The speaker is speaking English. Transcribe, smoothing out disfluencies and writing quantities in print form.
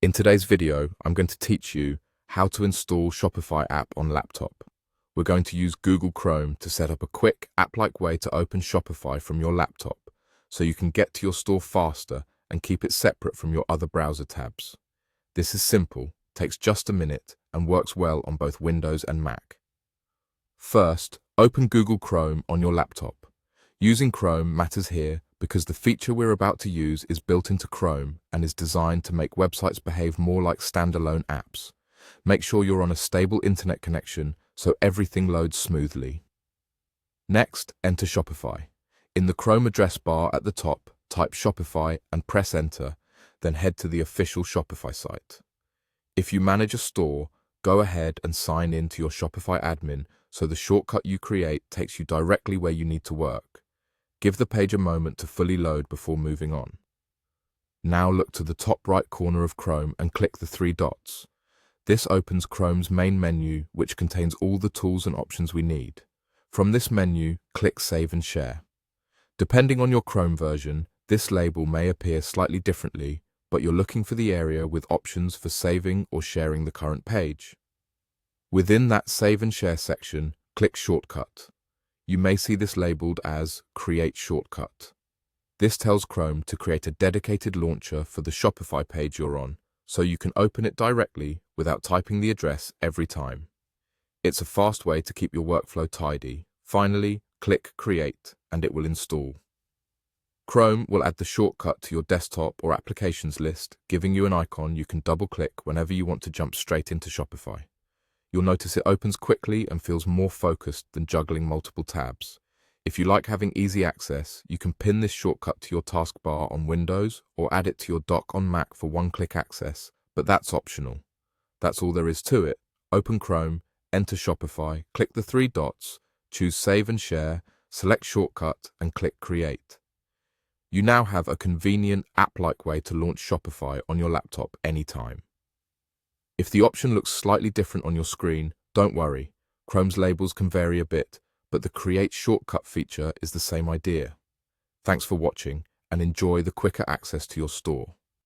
In today's video, I'm going to teach you how to install Shopify app on laptop. We're going to use Google Chrome to set up a quick app-like way to open Shopify from your laptop so you can get to your store faster and keep it separate from your other browser tabs. This is simple, takes just a minute, and works well on both Windows and Mac. First, open Google Chrome on your laptop. Using Chrome matters here because the feature we're about to use is built into Chrome and is designed to make websites behave more like standalone apps. Make sure you're on a stable internet connection so everything loads smoothly. Next, enter Shopify. In the Chrome address bar at the top, type Shopify and press enter, then head to the official Shopify site. If you manage a store, go ahead and sign in to your Shopify admin so the shortcut you create takes you directly where you need to work. Give the page a moment to fully load before moving on. Now look to the top right corner of Chrome and click the three dots. This opens Chrome's main menu, which contains all the tools and options we need. From this menu, click Save and Share. Depending on your Chrome version, this label may appear slightly differently, but you're looking for the area with options for saving or sharing the current page. Within that Save and Share section, click Shortcut. You may see this labeled as Create Shortcut. This tells Chrome to create a dedicated launcher for the Shopify page you're on, so you can open it directly without typing the address every time. It's a fast way to keep your workflow tidy. Finally, click Create and it will install. Chrome will add the shortcut to your desktop or applications list, giving you an icon you can double-click whenever you want to jump straight into Shopify. You'll notice it opens quickly and feels more focused than juggling multiple tabs. If you like having easy access, you can pin this shortcut to your taskbar on Windows or add it to your dock on Mac for one-click access, but that's optional. That's all there is to it. Open Chrome, enter Shopify, click the three dots, choose Save and Share, select Shortcut, and click Create. You now have a convenient app-like way to launch Shopify on your laptop anytime. If the option looks slightly different on your screen, don't worry. Chrome's labels can vary a bit, but the Create Shortcut feature is the same idea. Thanks for watching, and enjoy the quicker access to your store.